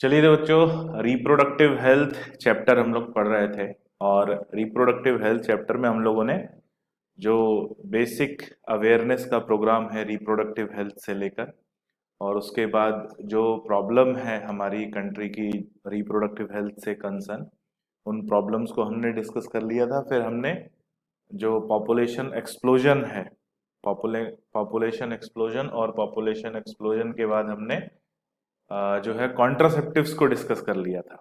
चलिए तो बच्चों, रिप्रोडक्टिव हेल्थ चैप्टर हम लोग पढ़ रहे थे। और रिप्रोडक्टिव हेल्थ चैप्टर में हम लोगों ने जो बेसिक अवेयरनेस का प्रोग्राम है रिप्रोडक्टिव हेल्थ से लेकर, और उसके बाद जो प्रॉब्लम है हमारी कंट्री की रिप्रोडक्टिव हेल्थ से कंसर्न, उन प्रॉब्लम्स को हमने डिस्कस कर लिया था। फिर हमने जो पॉपुलेशन एक्सप्लोजन है, पॉपुलेशन एक्सप्लोजन और पॉपुलेशन एक्सप्लोजन के बाद हमने जो है कॉन्ट्रासेप्टिव्स को डिस्कस कर लिया था।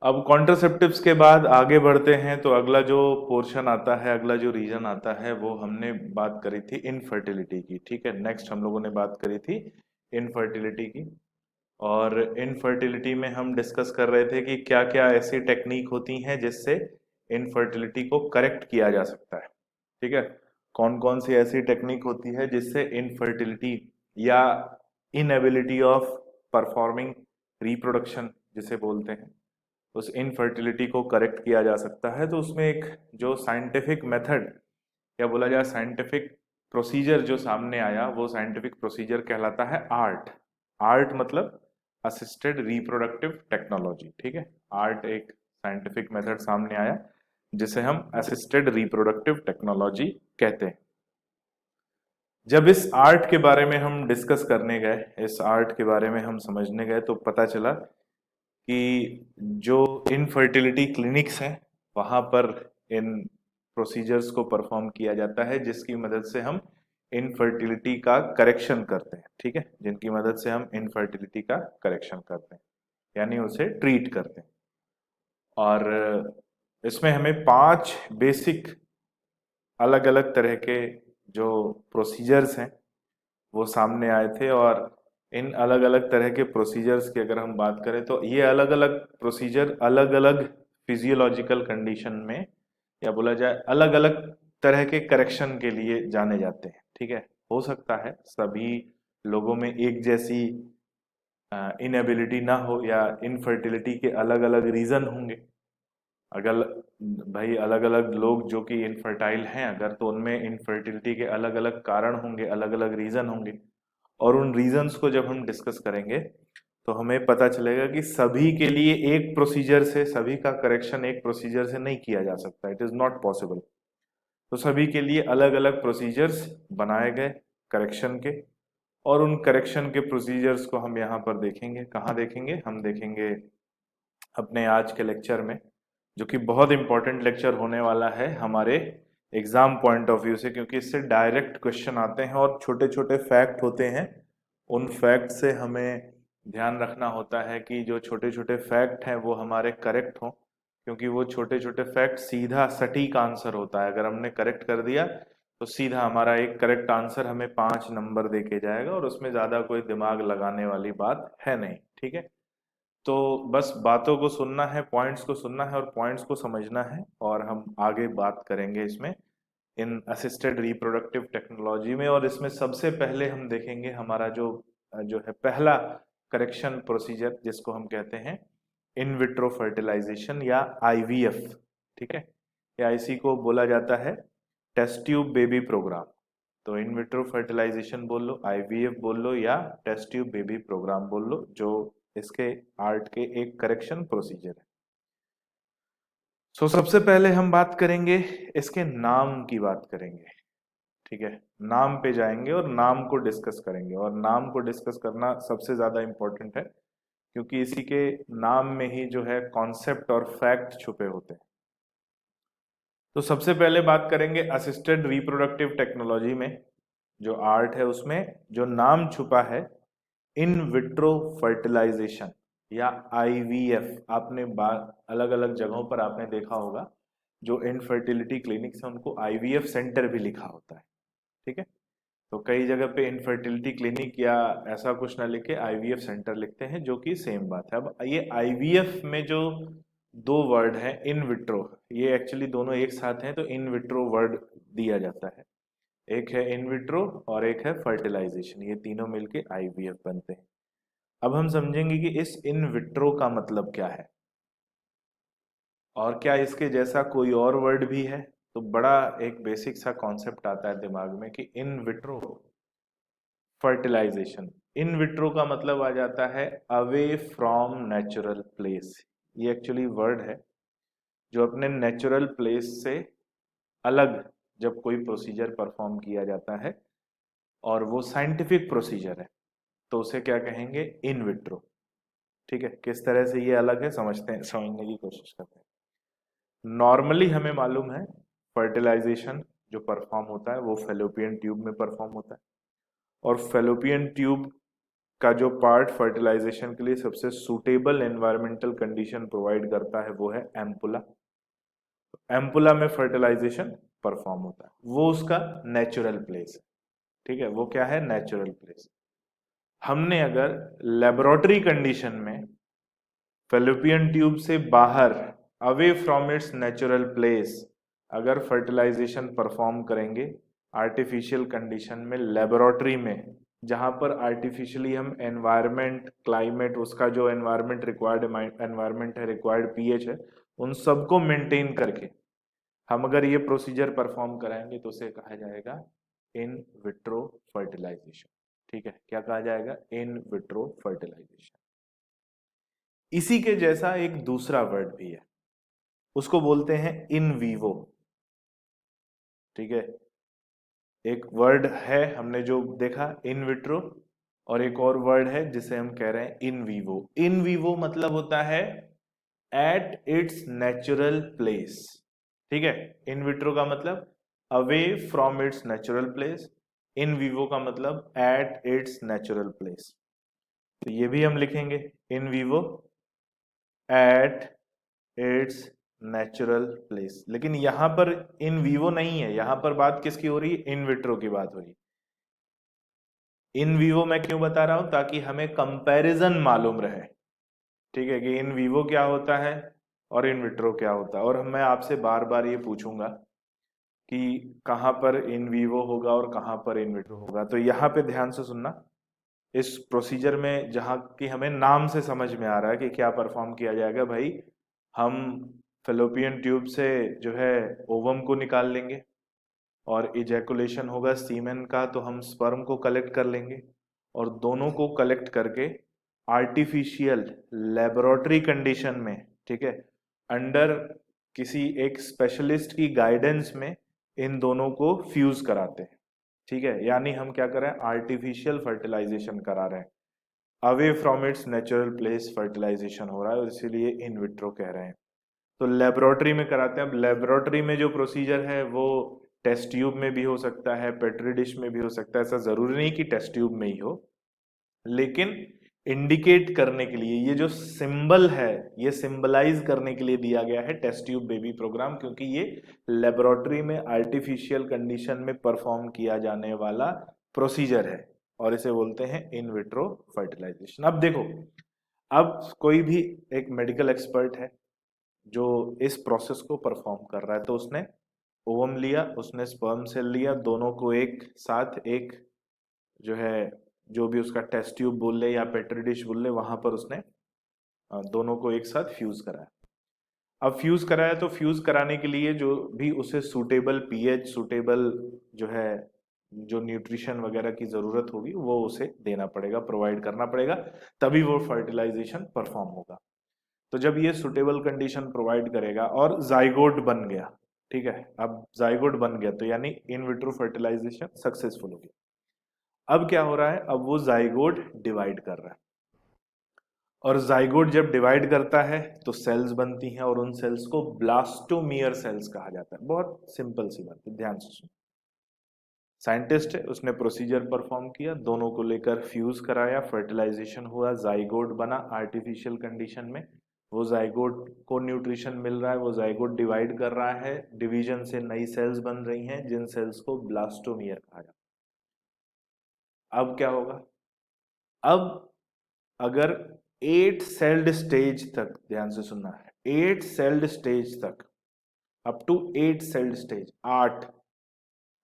अब कॉन्ट्रासेप्टिव्स के बाद आगे बढ़ते हैं तो अगला जो पोर्शन आता है, अगला जो रीजन आता है, वो हमने बात करी थी इनफर्टिलिटी की। ठीक है, नेक्स्ट हम लोगों ने बात करी थी इनफर्टिलिटी की। और इनफर्टिलिटी में हम डिस्कस कर रहे थे कि क्या क्या ऐसी टेक्निक होती हैं जिससे इनफर्टिलिटी को करेक्ट किया जा सकता है। ठीक है, कौन कौन सी ऐसी टेक्निक होती है जिससे इनफर्टिलिटी या इनएबिलिटी ऑफ परफॉर्मिंग रिप्रोडक्शन जिसे बोलते हैं, उस इनफर्टिलिटी को करेक्ट किया जा सकता है। तो उसमें एक जो साइंटिफिक मेथड या बोला जाए साइंटिफिक प्रोसीजर जो सामने आया, वो साइंटिफिक प्रोसीजर कहलाता है आर्ट। आर्ट मतलब असिस्टेड रिप्रोडक्टिव टेक्नोलॉजी। ठीक है, आर्ट एक साइंटिफिक मेथड सामने आया जिसे हम असिस्टेड रिप्रोडक्टिव टेक्नोलॉजी कहते हैं। जब इस आर्ट के बारे में हम डिस्कस करने गए, इस आर्ट के बारे में हम समझने गए, तो पता चला कि जो इनफर्टिलिटी क्लिनिक्स हैं वहाँ पर इन प्रोसीजर्स को परफॉर्म किया जाता है जिसकी मदद से हम इनफर्टिलिटी का करेक्शन करते हैं। ठीक है, जिनकी मदद से हम इनफर्टिलिटी का करेक्शन करते हैं, यानी उसे ट्रीट करते हैं। और इसमें हमें 5 बेसिक अलग अलग तरह के जो प्रोसीजर्स हैं वो सामने आए थे। और इन अलग अलग तरह के प्रोसीजर्स की अगर हम बात करें तो ये अलग अलग प्रोसीजर अलग अलग फिजियोलॉजिकल कंडीशन में, या बोला जाए अलग अलग तरह के करेक्शन के लिए जाने जाते हैं। ठीक है, हो सकता है सभी लोगों में एक जैसी इनएबिलिटी ना हो या इनफर्टिलिटी के अलग अलग रीजन होंगे। अगर भाई अलग अलग लोग जो कि इनफर्टाइल हैं अगर, तो उनमें इनफर्टिलिटी के अलग अलग कारण होंगे, अलग अलग रीजन होंगे। और उन रीजंस को जब हम डिस्कस करेंगे तो हमें पता चलेगा कि सभी के लिए एक प्रोसीजर से सभी का करेक्शन एक प्रोसीजर से नहीं किया जा सकता, इट इज नॉट पॉसिबल। तो सभी के लिए अलग अलग प्रोसीजर्स बनाए गए करेक्शन के, और उन करेक्शन के प्रोसीजर्स को हम यहाँ पर देखेंगे। कहाँ देखेंगे? हम देखेंगे अपने आज के लेक्चर में, जो कि बहुत इंपॉर्टेंट लेक्चर होने वाला है हमारे एग्जाम पॉइंट ऑफ व्यू से, क्योंकि इससे डायरेक्ट क्वेश्चन आते हैं और छोटे छोटे फैक्ट होते हैं। उन फैक्ट से हमें ध्यान रखना होता है कि जो छोटे छोटे फैक्ट हैं वो हमारे करेक्ट हों, क्योंकि वो छोटे छोटे फैक्ट सीधा सटीक आंसर होता है। अगर हमने करेक्ट कर दिया तो सीधा हमारा एक करेक्ट आंसर हमें 5 नंबर दे के जाएगा, और उसमें ज़्यादा कोई दिमाग लगाने वाली बात है नहीं। ठीक है, तो बस बातों को सुनना है, पॉइंट्स को सुनना है और पॉइंट्स को समझना है, और हम आगे बात करेंगे इसमें इन असिस्टेड रिप्रोडक्टिव टेक्नोलॉजी में। और इसमें सबसे पहले हम देखेंगे हमारा जो जो है पहला करेक्शन प्रोसीजर, जिसको हम कहते हैं इन विट्रो फर्टिलाइजेशन या आईवीएफ। ठीक है, या इसी को बोला जाता है टेस्ट ट्यूब बेबी प्रोग्राम। तो इन विट्रो फर्टिलाइजेशन बोल लो, आईवीएफ बोल लो, या टेस्ट ट्यूब बेबी प्रोग्राम बोल लो, जो इसके आर्ट के एक करेक्शन प्रोसीजर है। सबसे पहले हम बात करेंगे इसके नाम की बात करेंगे। ठीक है, नाम पे जाएंगे और नाम को डिस्कस करेंगे। और नाम को डिस्कस करना सबसे ज्यादा इंपॉर्टेंट है, क्योंकि इसी के नाम में ही जो है कॉन्सेप्ट और फैक्ट छुपे होते हैं। तो सबसे पहले बात करेंगे असिस्टेड रिप्रोडक्टिव टेक्नोलॉजी में जो आर्ट है, उसमें जो नाम छुपा है इन विट्रो फर्टिलाइजेशन या आईवीएफ। आपने बात अलग अलग जगहों पर आपने देखा होगा, जो इनफर्टिलिटी क्लिनिक्स है उनको आईवीएफ सेंटर भी लिखा होता है। ठीक है, तो कई जगह पे इनफर्टिलिटी क्लिनिक या ऐसा कुछ ना लिखे आईवीएफ सेंटर लिखते हैं, जो कि सेम बात है। अब ये आईवीएफ में जो दो वर्ड है इन विट्रो, ये एक्चुअली दोनों एक साथ हैं, तो इन विट्रो वर्ड दिया जाता है। एक है इन विट्रो और एक है फर्टिलाइजेशन, ये तीनों मिलके आईवीएफ बनते हैं। अब हम समझेंगे कि इस इन विट्रो का मतलब क्या है, और क्या इसके जैसा कोई और वर्ड भी है। तो बड़ा एक बेसिक सा कॉन्सेप्ट आता है दिमाग में कि in vitro fertilisation in vitro का मतलब आ जाता है अवे फ्रॉम नेचुरल प्लेस। ये एक्चुअली वर्ड है जो अपने नेचुरल प्लेस से अलग जब कोई प्रोसीजर परफॉर्म किया जाता है और वो साइंटिफिक प्रोसीजर है तो उसे क्या कहेंगे, इन विट्रो। ठीक है, किस तरह से ये अलग है समझते हैं, समझने की कोशिश करते हैं। नॉर्मली हमें मालूम है फर्टिलाइजेशन जो परफॉर्म होता है वो फेलोपियन ट्यूब में परफॉर्म होता है, और फेलोपियन ट्यूब का जो पार्ट फर्टिलाइजेशन के लिए सबसे सूटेबल एनवायरमेंटल कंडीशन प्रोवाइड करता है वो है एम्पुला। एम्पुला में फर्टिलाइजेशन परफॉर्म होता है, वो उसका नेचुरल प्लेस है। ठीक है, वो क्या है, नेचुरल प्लेस। हमने अगर लेबोरेटरी कंडीशन में फेलोपियन ट्यूब से बाहर away from its natural place अगर फर्टिलाइजेशन परफॉर्म करेंगे आर्टिफिशियल कंडीशन में लेबोरेटरी में, जहां पर आर्टिफिशियली हम एनवायरनमेंट, क्लाइमेट, उसका जो एनवायरनमेंट रिक्वायर्ड एनवायरनमेंट है, रिक्वायर्ड पीएच है, उन सबको मेंटेन करके हम अगर ये प्रोसीजर परफॉर्म कराएंगे तो उसे कहा जाएगा इन विट्रो फर्टिलाइजेशन। ठीक है, क्या कहा जाएगा, इन विट्रो फर्टिलाइजेशन। इसी के जैसा एक दूसरा वर्ड भी है, उसको बोलते हैं इन वीवो। ठीक है, एक वर्ड है हमने जो देखा इन विट्रो, और एक और वर्ड है जिसे हम कह रहे हैं इन वीवो। इन वीवो मतलब होता है एट इट्स नेचुरल प्लेस। ठीक है, इन विट्रो का मतलब away from its natural place, in vivo का मतलब एट इट्स नेचुरल प्लेस। तो ये भी हम लिखेंगे in vivo eight its natural place. लेकिन यहां पर इन वीवो नहीं है, यहां पर बात किसकी हो रही है, इन विट्रो की बात हो रही है। इन वीवो मैं क्यों बता रहा हूं, ताकि हमें कंपैरिजन मालूम रहे। ठीक है, कि इन वीवो क्या होता है और इन विट्रो क्या होता है, और मैं आपसे बार बार ये पूछूंगा कि कहां पर इन वीवो होगा और कहां पर इन विट्रो होगा। तो यहाँ पे ध्यान से सुनना, इस प्रोसीजर में जहां की हमें नाम से समझ में आ रहा है कि क्या परफॉर्म किया जाएगा, भाई हम फेलोपियन ट्यूब से जो है ओवम को निकाल लेंगे, और इजैकुलेशन होगा सीमेन का तो हम स्पर्म को कलेक्ट कर लेंगे, और दोनों को कलेक्ट करके आर्टिफिशियल लेबोरेटरी कंडीशन में, ठीक है, अंडर किसी एक स्पेशलिस्ट की गाइडेंस में इन दोनों को फ्यूज कराते हैं। ठीक है, यानी हम क्या कर रहे हैं, आर्टिफिशियल फर्टिलाइजेशन करा रहे हैं, away from its natural place fertilisation हो रहा है, और इसीलिए इन विट्रो कह रहे हैं। तो लेबोरेटरी में कराते हैं। अब लेबोरेटरी में जो प्रोसीजर है वो टेस्ट ट्यूब में भी हो सकता है, पेट्री डिश में भी हो सकता है, ऐसा जरूरी नहीं कि टेस्ट ट्यूब में ही हो, लेकिन इंडिकेट करने के लिए ये जो सिंबल है ये सिंबलाइज करने के लिए दिया गया है टेस्ट ट्यूब बेबी प्रोग्राम, क्योंकि ये लेबोरेटरी में आर्टिफिशियल कंडीशन में परफॉर्म किया जाने वाला प्रोसीजर है, और इसे बोलते हैं इन विट्रो फर्टिलाइजेशन। अब देखो, अब कोई भी एक मेडिकल एक्सपर्ट है जो इस प्रोसेस को परफॉर्म कर रहा है, तो उसने ओवम लिया, उसने स्पर्म सेल लिया, दोनों को एक साथ एक जो है, जो भी उसका टेस्ट ट्यूब बोल ले या पेट्री डिश बोल ले, वहां पर उसने दोनों को एक साथ फ्यूज कराया। अब फ्यूज कराया तो फ्यूज कराने के लिए जो भी उसे सूटेबल पीएच, सूटेबल जो है जो न्यूट्रिशन वगैरह की जरूरत होगी वो उसे देना पड़ेगा, प्रोवाइड करना पड़ेगा, तभी वो फर्टिलाइजेशन परफॉर्म होगा। तो जब ये सुटेबल कंडीशन प्रोवाइड करेगा और जाइगोट बन गया, ठीक है, अब जाइगोट बन गया तो यानी इन विट्रो फर्टिलाइजेशन सक्सेसफुल हो गया। अब क्या हो रहा है, अब वो जाइगोट डिवाइड कर रहा है, और जाइगोट जब डिवाइड करता है तो सेल्स बनती हैं, और उन सेल्स को ब्लास्टोमियर सेल्स कहा जाता है। बहुत सिंपल सी बात है, ध्यान से सुनो। साइंटिस्ट है, उसने प्रोसीजर परफॉर्म किया, दोनों को लेकर फ्यूज कराया, फर्टिलाइजेशन हुआ, जाइगोट बना आर्टिफिशियल कंडीशन में, वो जाइगोट को न्यूट्रिशन मिल रहा है, वो जाइगोट डिवाइड कर रहा है, डिवीजन से नई सेल्स बन रही हैं जिन सेल्स को ब्लास्टोमियर कहा जाता है। अब क्या होगा, अब अगर 8 सेल्ड स्टेज तक, ध्यान से सुनना है, 8 सेल्ड स्टेज तक, अप टू 8 सेल्ड स्टेज, 8,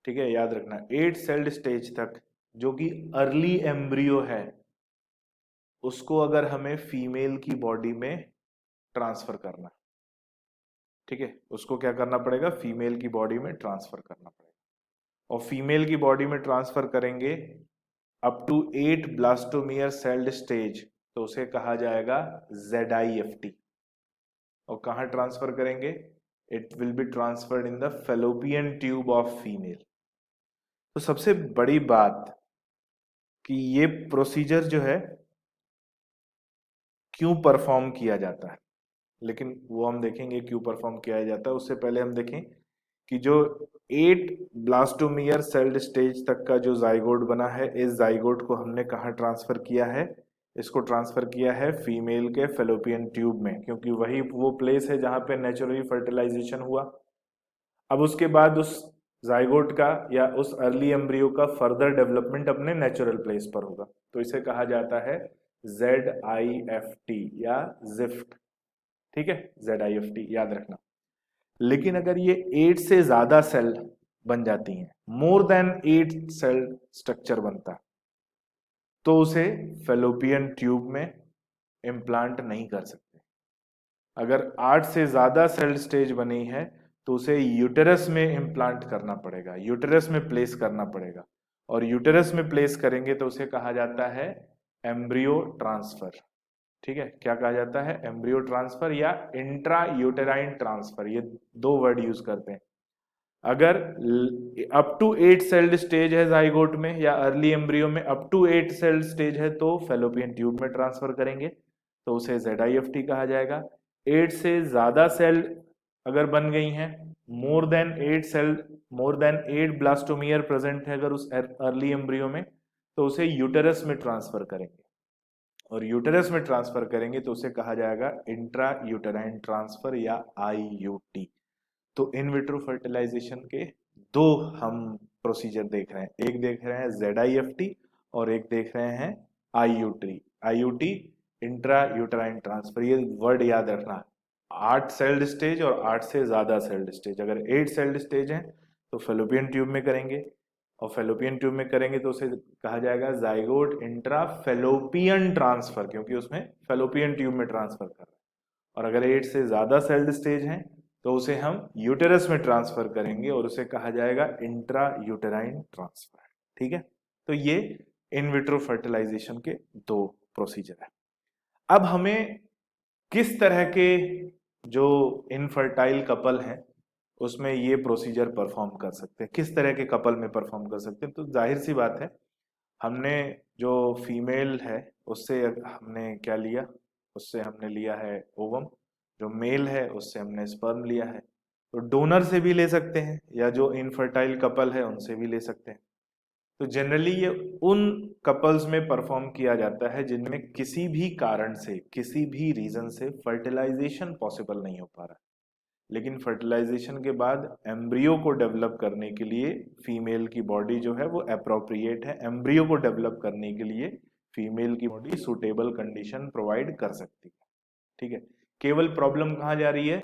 ठीक है, याद रखना 8 सेल्ड स्टेज तक जो कि अर्ली एम्ब्रियो है, उसको अगर हमें फीमेल की बॉडी में ट्रांसफर करना, ठीक है, उसको क्या करना पड़ेगा, फीमेल की बॉडी में ट्रांसफर करना पड़ेगा। और फीमेल की बॉडी में ट्रांसफर करेंगे up to 8 blastomere celled stage तो उसे कहा जाएगा ZIFT। और कहाँ ट्रांसफर करेंगे? It will be transferred in the fallopian tube of female. तो सबसे बड़ी बात कि ये प्रोसीजर जो है क्यों परफॉर्म किया जाता है, लेकिन वो हम देखेंगे क्यों परफॉर्म किया जाता है। उससे पहले हम देखें कि जो 8 ब्लास्टोमियर सेल्ड स्टेज तक का जो जाइगोट बना है, इस जाइगोट को हमने कहाँ ट्रांसफर किया है? इसको ट्रांसफर किया है फीमेल के फेलोपियन ट्यूब में, क्योंकि वही वो प्लेस है जहां पे नेचुरली फर्टिलाइजेशन हुआ। अब उसके बाद उस जाइगोट का या उस अर्ली एम्ब्रियो का फर्दर डेवलपमेंट अपने नेचुरल प्लेस पर होगा, तो इसे कहा जाता है ZIFT या जिफ्ट। ठीक है, ZIFT याद रखना। लेकिन अगर ये 8 से ज्यादा सेल बन जाती हैं, मोर देन 8 सेल स्ट्रक्चर बनता है, तो उसे फेलोपियन ट्यूब में इम्प्लांट नहीं कर सकते। अगर 8 से ज्यादा सेल स्टेज बनी है तो उसे यूटेरस में इम्प्लांट करना पड़ेगा, यूटेरस में प्लेस करना पड़ेगा। और यूटेरस में प्लेस करेंगे तो उसे कहा जाता है एम्ब्रियो ट्रांसफर। ठीक है, क्या कहा जाता है? एम्ब्रियो ट्रांसफर या इंट्रा यूटेराइन ट्रांसफर, ये दो वर्ड यूज करते हैं। अगर अप टू 8 सेल्ड स्टेज है जाइगोट में या अर्ली एम्ब्रियो में अप टू 8 सेल्ड स्टेज है तो फेलोपियन ट्यूब में ट्रांसफर करेंगे, तो उसे ZIFT कहा जाएगा। 8 से ज्यादा सेल अगर बन गई हैं, more than 8 cell, more than 8 blastomere present है अगर उस अर्ली एम्ब्रियो में, तो उसे यूटेरस में ट्रांसफर करेंगे। और यूटेरस में ट्रांसफर करेंगे तो उसे कहा जाएगा इंट्रा यूटेराइन ट्रांसफर या IUT। तो इन विट्रो फर्टिलाइजेशन के दो हम प्रोसीजर देख रहे हैं, एक देख रहे हैं ZIFT और एक देख रहे हैं IUT इंट्रा यूटेराइन ट्रांसफर। ये वर्ड याद रखना, 8 सेल्ड स्टेज और 8 से ज्यादा सेल्ड स्टेज। अगर 8 सेल्ड स्टेज है तो फेलोपियन ट्यूब में करेंगे, और फेलोपियन ट्यूब में करेंगे तो उसे कहा जाएगा जाइगोट इंट्रा फेलोपियन ट्रांसफर, क्योंकि उसमें फेलोपियन ट्यूब में ट्रांसफर कर रहे हैं। और अगर 8 से ज्यादा सेल्ड स्टेज हैं तो उसे हम यूटेरस में ट्रांसफर करेंगे और उसे कहा जाएगा इंट्रा यूटेराइन ट्रांसफर। ठीक है, तो ये इन विट्रो फर्टिलाइजेशन के दो प्रोसीजर है। अब हमें किस तरह के जो इनफर्टाइल कपल हैं उसमें ये प्रोसीजर परफॉर्म कर सकते हैं, किस तरह के कपल में परफॉर्म कर सकते हैं? तो जाहिर सी बात है, हमने जो फीमेल है उससे हमने क्या लिया? उससे हमने लिया है ओवम। जो मेल है उससे हमने स्पर्म लिया है। तो डोनर से भी ले सकते हैं या जो इनफर्टाइल कपल है उनसे भी ले सकते हैं। तो जनरली ये उन कपल्स में परफॉर्म किया जाता है जिनमें किसी भी कारण से, किसी भी रीजन से फर्टिलाइजेशन पॉसिबल नहीं हो पा रहा, लेकिन फर्टिलाइजेशन के बाद एम्ब्रियो को डेवलप करने के लिए फीमेल की बॉडी जो है वो अप्रोप्रिएट है। एम्ब्रियो को डेवलप करने के लिए फीमेल की बॉडी सुटेबल कंडीशन प्रोवाइड कर सकती है। ठीक है, केवल प्रॉब्लम कहाँ जा रही है?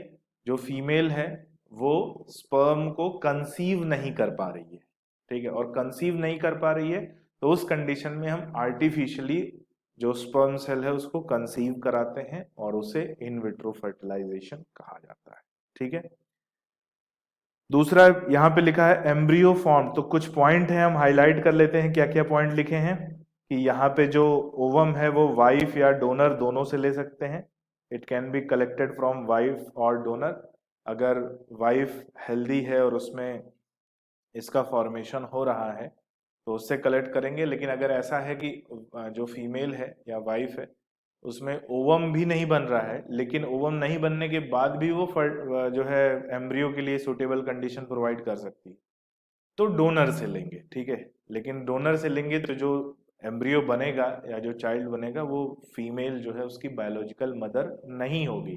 जो फीमेल है वो स्पर्म को कंसीव नहीं कर पा रही है। ठीक है, और कंसीव नहीं कर पा रही है तो उस कंडीशन में हम आर्टिफिशियली जो स्पर्म सेल है उसको कंसीव कराते हैं और उसे इन विट्रो फर्टिलाइजेशन कहा जाता है। ठीक है, दूसरा यहां पे लिखा है एम्ब्रियो फॉर्म। तो कुछ पॉइंट है, हम हाईलाइट कर लेते हैं क्या क्या पॉइंट लिखे हैं। कि यहाँ पे जो ओवम है वो वाइफ या डोनर दोनों से ले सकते हैं। It can be collected from wife और डोनर। अगर वाइफ हेल्दी है और उसमें इसका फॉर्मेशन हो रहा है तो उससे कलेक्ट करेंगे। लेकिन अगर ऐसा है कि जो फीमेल है या वाइफ है उसमें ओवम भी नहीं बन रहा है, लेकिन ओवम नहीं बनने के बाद भी वो जो है एम्ब्रियो के लिए सुटेबल कंडीशन प्रोवाइड कर सकती है, तो डोनर से लेंगे। ठीक है, लेकिन डोनर से लेंगे तो जो एम्ब्रियो बनेगा या जो चाइल्ड बनेगा वो फीमेल जो है उसकी बायोलॉजिकल मदर नहीं होगी।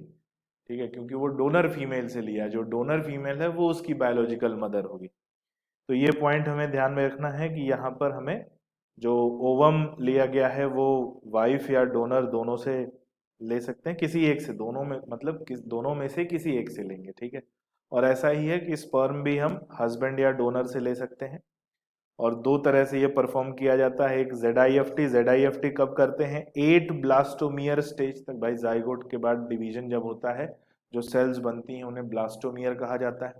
ठीक है, क्योंकि वो डोनर फीमेल से लिया, जो डोनर फीमेल है वो उसकी बायोलॉजिकल मदर होगी। तो ये पॉइंट हमें ध्यान में रखना है कि यहाँ पर हमें जो ओवम लिया गया है वो वाइफ या डोनर दोनों से ले सकते हैं, किसी एक से, दोनों में मतलब दोनों में से किसी एक से लेंगे। ठीक है, और ऐसा ही है कि स्पर्म भी हम हस्बैंड या डोनर से ले सकते हैं। और दो तरह से ये परफॉर्म किया जाता है। एक ZIFT कब करते हैं? 8 ब्लास्टोमियर स्टेज तक। भाई जाइगोट के बाद डिवीजन जब होता है जो सेल्स बनती हैं उन्हें ब्लास्टोमियर कहा जाता है।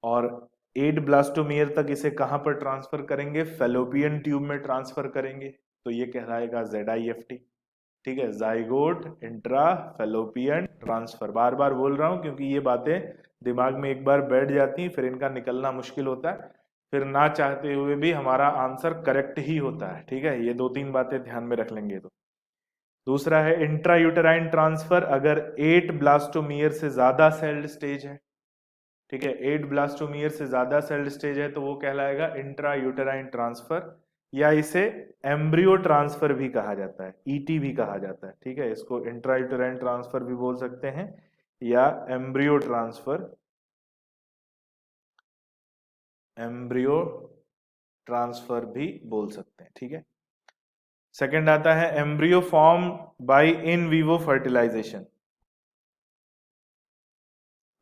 और 8 ब्लास्टोमियर तक इसे कहां पर ट्रांसफर करेंगे? फेलोपियन ट्यूब में ट्रांसफर करेंगे, तो ये कहलाएगा ZIFT। ठीक है, जाइगोट इंट्रा फेलोपियन ट्रांसफर। बार बार बोल रहा हूं क्योंकि ये बातें दिमाग में एक बार बैठ जाती हैं, फिर इनका निकलना मुश्किल होता है, फिर ना चाहते हुए भी हमारा आंसर करेक्ट ही होता है। ठीक है, ये 2-3 बातें ध्यान में रख लेंगे। तो दूसरा है इंट्रा यूटेराइन ट्रांसफर, अगर 8 ब्लास्टोमियर से ज्यादा सेल्ड स्टेज है। ठीक है, 8 ब्लास्टोमियर से ज्यादा सेल्ड स्टेज है तो वो कहलाएगा इंट्रा यूटेराइन ट्रांसफर, या इसे एम्ब्रियो ट्रांसफर भी कहा जाता है, ईटी भी कहा जाता है। ठीक है, इसको इंट्रा यूटेराइन ट्रांसफर भी बोल सकते हैं या एम्ब्रियो ट्रांसफर, एम्ब्रियो ट्रांसफर भी बोल सकते हैं। ठीक है, सेकंड आता है embryo form by in vivo fertilisation.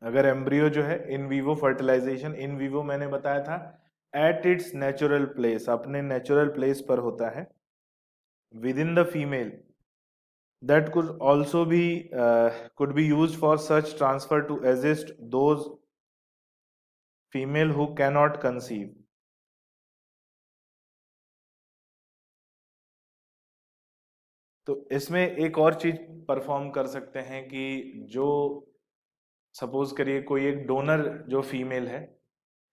अगर एम्ब्रियो जो है in vivo fertilisation, in vivo मैंने बताया था एट इट्स नेचुरल प्लेस, अपने नेचुरल प्लेस पर होता है within the female, that could also be could be used for such transfer to assist those female who cannot conceive। तो इसमें एक और चीज परफॉर्म कर सकते हैं कि जो सपोज करिए कोई एक डोनर जो फीमेल है,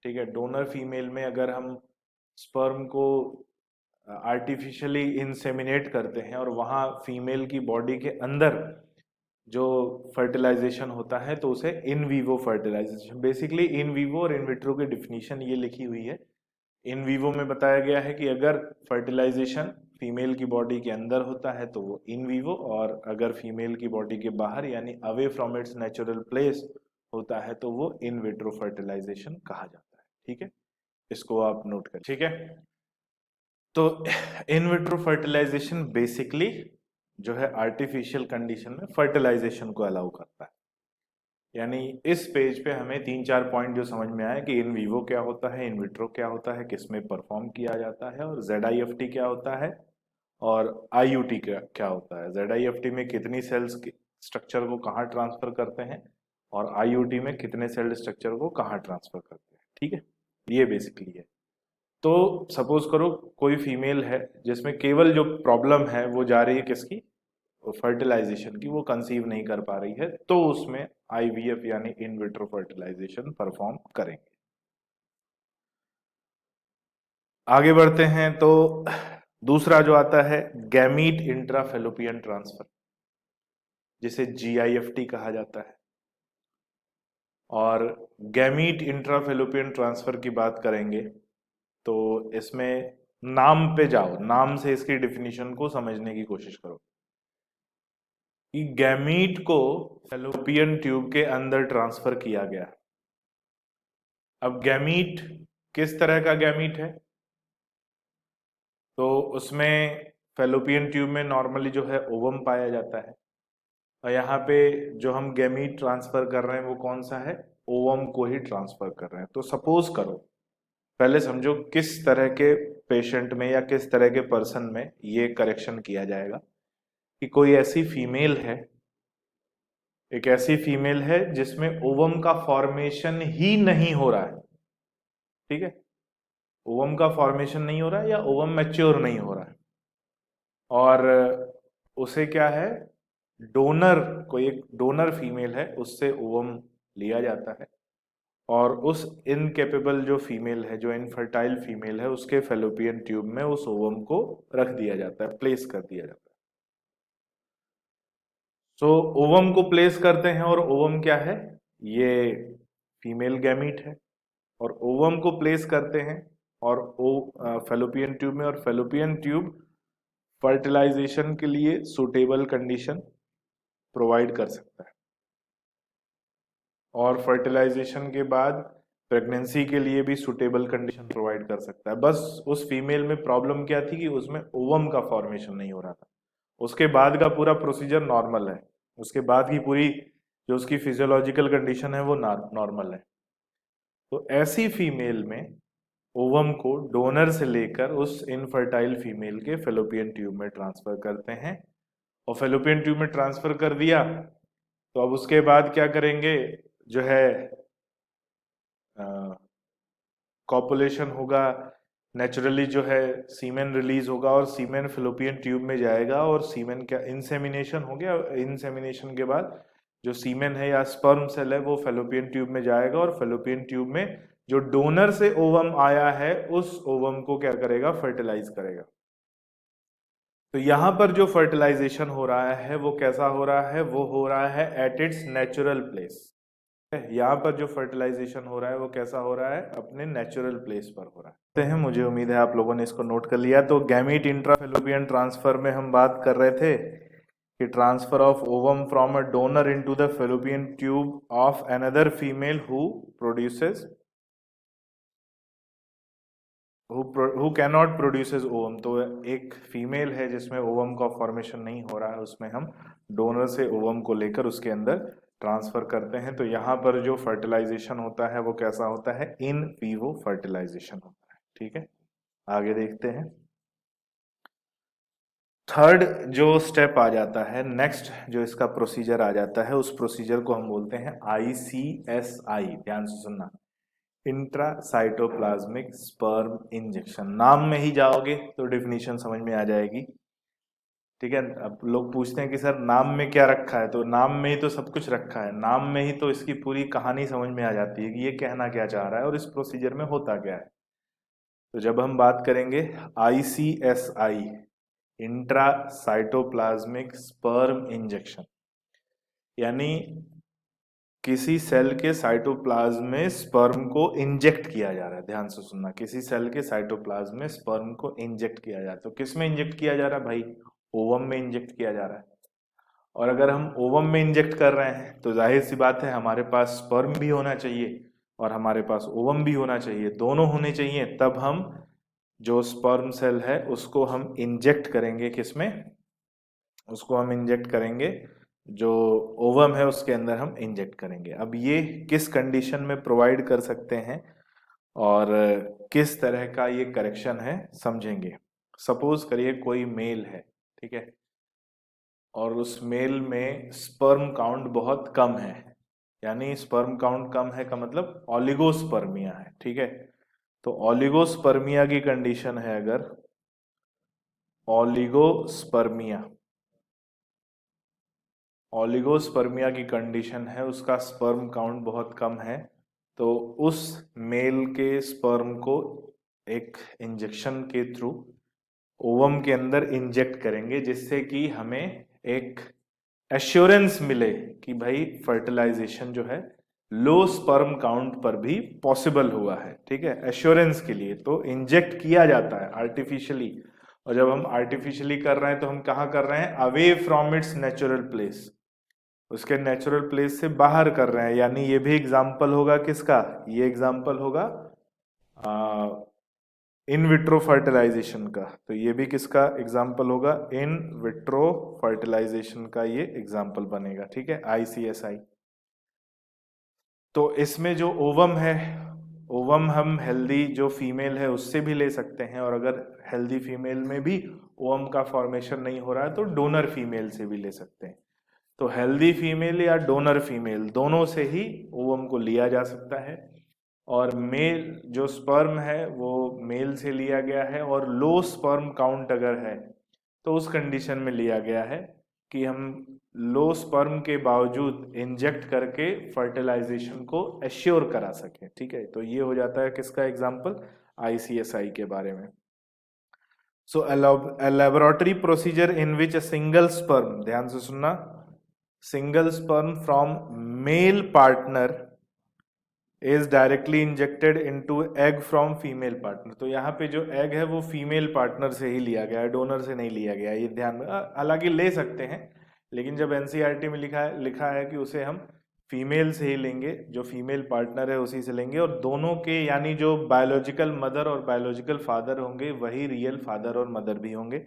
ठीक है, डोनर फीमेल में अगर हम स्पर्म को आर्टिफिशियली इंसेमिनेट करते हैं और वहाँ फीमेल की बॉडी के अंदर जो फर्टिलाइजेशन होता है तो उसे in vivo fertilisation, basically in vivo और इन विट्रो की डिफिनीशन ये लिखी हुई है। इन वीवो में बताया गया है कि अगर फर्टिलाइजेशन फीमेल की बॉडी के अंदर होता है तो वो इन वीवो, और अगर फीमेल की बॉडी के बाहर यानी away from its natural place होता है तो वो इन विट्रो फर्टिलाइजेशन कहा जाता है। ठीक है, इसको आप नोट करें। ठीक है, तो इन विट्रो फर्टिलाइजेशन बेसिकली जो है आर्टिफिशियल कंडीशन में फर्टिलाइजेशन को अलाउ करता है। यानी इस पेज पे हमें 3-4 पॉइंट जो समझ में आए कि इन वीवो क्या होता है, इन विट्रो क्या होता है, किसमें परफॉर्म किया जाता है, और ZIFT क्या होता है और IUT क्या होता है। ZIFT में कितनी सेल्स स्ट्रक्चर को कहाँ ट्रांसफर करते हैं और IUT में कितने सेल स्ट्रक्चर को कहाँ ट्रांसफर करते हैं। ठीक है, ये बेसिकली है। तो सपोज करो कोई फीमेल है जिसमें केवल जो प्रॉब्लम है वो जा रही है किसकी, फर्टिलाइजेशन की, वो कंसीव नहीं कर पा रही है, तो उसमें IVF यानी इन विट्रो फर्टिलाइजेशन परफॉर्म करेंगे। आगे बढ़ते हैं तो दूसरा जो आता है गैमीट इंट्राफेलोपियन ट्रांसफर, जिसे GIFT कहा जाता है। और गैमीट इंट्राफेलोपियन ट्रांसफर की बात करेंगे तो इसमें नाम पे जाओ, नाम से इसकी डिफिनीशन को समझने की कोशिश करो कि गैमीट को फेलोपियन ट्यूब के अंदर ट्रांसफर किया गया। अब गैमीट किस तरह का गैमीट है, तो उसमें फेलोपियन ट्यूब में नॉर्मली जो है ओवम पाया जाता है, और यहाँ पे जो हम गैमीट ट्रांसफर कर रहे हैं वो कौन सा है, ओवम को ही ट्रांसफर कर रहे हैं। तो सपोज करो, पहले समझो किस तरह के पेशेंट में या किस तरह के पर्सन में ये करेक्शन किया जाएगा कि कोई ऐसी फीमेल है, एक ऐसी फीमेल है जिसमें ओवम का फॉर्मेशन ही नहीं हो रहा है। ठीक है, ओवम का फॉर्मेशन नहीं हो रहा है या ओवम मैच्योर नहीं हो रहा है, और उसे क्या है, डोनर, कोई एक डोनर फीमेल है उससे ओवम लिया जाता है, और उस इनकेपेबल जो फीमेल है, जो इनफर्टाइल फीमेल है, उसके फेलोपियन ट्यूब में उस ओवम को रख दिया जाता है, प्लेस कर दिया जाता है। सो ओवम को प्लेस करते हैं, और ओवम क्या है, ये फीमेल गैमीट है, और ओवम को प्लेस करते हैं और फेलोपियन ट्यूब में, और फेलोपियन ट्यूब फर्टिलाइजेशन के लिए सुटेबल कंडीशन प्रोवाइड कर सकता है, और फर्टिलाइजेशन के बाद प्रेगनेंसी के लिए भी सुटेबल कंडीशन प्रोवाइड कर सकता है। बस उस फीमेल में प्रॉब्लम क्या थी कि उसमें ओवम का फॉर्मेशन नहीं हो रहा था। उसके बाद का पूरा प्रोसीजर नॉर्मल है, उसके बाद की पूरी जो उसकी फिजियोलॉजिकल कंडीशन है वो नॉर्मल है। तो ऐसी फीमेल में ओवम को डोनर से लेकर उस इनफर्टाइल फीमेल के फेलोपियन ट्यूब में ट्रांसफर करते हैं, और फेलोपियन ट्यूब में ट्रांसफर कर दिया तो अब उसके बाद क्या करेंगे, जो है कॉपुलेशन होगा, नेचुरली जो है सीमेन रिलीज होगा और सीमेन फिलोपियन ट्यूब में जाएगा और सीमेन का इंसेमिनेशन हो गया। इंसेमिनेशन के बाद जो सीमेन है या स्पर्म सेल है वो फेलोपियन ट्यूब में जाएगा और फेलोपियन ट्यूब में जो डोनर से ओवम आया है उस ओवम को क्या करेगा, फर्टिलाइज करेगा। तो यहां पर जो फर्टिलाइजेशन हो रहा है वो कैसा हो रहा है, वो हो रहा है एट इट्स नेचुरल प्लेस। यहाँ पर जो फर्टिलाइजेशन हो रहा है वो कैसा हो रहा है, अपने नेचुरल प्लेस पर हो रहा है। मुझे उम्मीद है आप लोगों ने इसको नोट कर लिया। तो गैमीट इंट्राफेलोपियन ट्रांसफर में हम बात कर रहे थे कि transfer of ovum from a donor into the fallopian tube of another female who produces who cannot produces ovum. तो एक फीमेल है जिसमें ओवम का फॉर्मेशन नहीं हो रहा है, उसमें हम डोनर से ओवम को लेकर उसके अंदर ट्रांसफर करते हैं। तो यहाँ पर जो फर्टिलाइजेशन होता है वो कैसा होता है, इन वीवो फर्टिलाइजेशन होता है। ठीक है, आगे देखते हैं। थर्ड जो स्टेप आ जाता है, नेक्स्ट जो इसका प्रोसीजर आ जाता है, उस प्रोसीजर को हम बोलते हैं ICSI। ध्यान से सुनना, इंट्रासाइटोप्लाज्मिक स्पर्म इंजेक्शन। नाम में ही जाओगे तो डेफिनेशन समझ में आ जाएगी। ठीक है, अब लोग पूछते हैं कि सर नाम में क्या रखा है, तो नाम में ही तो सब कुछ रखा है, नाम में ही तो इसकी पूरी कहानी समझ में आ जाती है कि ये कहना क्या चाह रहा है और इस प्रोसीजर में होता क्या है। तो जब हम बात करेंगे ICSI, इंट्रासाइटोप्लाज्मिक स्पर्म इंजेक्शन, यानी किसी सेल के साइटोप्लाज्म में स्पर्म को इंजेक्ट किया जा रहा है। ध्यान से सुनना, किसी सेल के साइटोप्लाज्म में स्पर्म को इंजेक्ट किया जा रहा है। तो किस में इंजेक्ट किया जा रहा है भाई, ओवम में इंजेक्ट किया जा रहा है। और अगर हम ओवम में इंजेक्ट कर रहे हैं तो जाहिर सी बात है हमारे पास स्पर्म भी होना चाहिए और हमारे पास ओवम भी होना चाहिए, दोनों होने चाहिए। तब हम जो स्पर्म सेल है उसको हम इंजेक्ट करेंगे, किसमें, उसको हम इंजेक्ट करेंगे जो ओवम है उसके अंदर हम इंजेक्ट करेंगे। अब ये किस कंडीशन में प्रोवाइड कर सकते हैं और किस तरह का ये करेक्शन है समझेंगे। सपोज करिए कोई मेल है, ठीक है, और उस मेल में स्पर्म काउंट बहुत कम है, यानी स्पर्म काउंट कम है का मतलब ऑलिगोस्पर्मिया है। ठीक है, तो ऑलिगोस्पर्मिया की कंडीशन है, अगर ऑलिगोस्पर्मिया की कंडीशन है, उसका स्पर्म काउंट बहुत कम है, तो उस मेल के स्पर्म को एक इंजेक्शन के थ्रू ओवम के अंदर इंजेक्ट करेंगे, जिससे कि हमें एक एश्योरेंस मिले कि भाई फर्टिलाइजेशन जो है लो स्पर्म काउंट पर भी पॉसिबल हुआ है। ठीक है, एश्योरेंस के लिए तो इंजेक्ट किया जाता है आर्टिफिशियली। और जब हम आर्टिफिशियली कर रहे हैं तो हम कहाँ कर रहे हैं, away from its natural place, उसके नेचुरल प्लेस से बाहर कर रहे हैं। यानी ये भी एग्जाम्पल होगा किसका, ये एग्जाम्पल होगा इन विट्रो फर्टिलाइजेशन का। तो ये भी किसका एग्जाम्पल होगा, इन विट्रो फर्टिलाइजेशन का ये एग्जाम्पल बनेगा। ठीक है, ICSI। तो इसमें जो ओवम है, ओवम हम हेल्दी जो फीमेल है उससे भी ले सकते हैं, और अगर हेल्दी फीमेल में भी ओवम का फॉर्मेशन नहीं हो रहा है तो डोनर फीमेल से भी ले सकते हैं। तो हेल्दी फीमेल या डोनर फीमेल दोनों से ही ओवम को लिया जा सकता है। और मेल जो स्पर्म है वो मेल से लिया गया है, और लो स्पर्म काउंट अगर है तो उस कंडीशन में लिया गया है कि हम लो स्पर्म के बावजूद इंजेक्ट करके फर्टिलाइजेशन को एश्योर करा सकें। ठीक है, तो ये हो जाता है किसका एग्जाम्पल, ICSI के बारे में। सो a laboratory procedure in which a single sperm, ध्यान से सुनना, single sperm from male partner is directly injected into egg from female partner। तो यहाँ पे जो एग है वो फीमेल पार्टनर से ही लिया गया है, डोनर से नहीं लिया गया है। ये ध्यान में, हालांकि ले सकते हैं लेकिन जब NCERT में लिखा है कि उसे हम फीमेल से ही लेंगे, जो फीमेल पार्टनर है उसी से लेंगे, और दोनों के यानी जो बायोलॉजिकल मदर और बायोलॉजिकल फादर होंगे वही रियल फादर और मदर भी होंगे।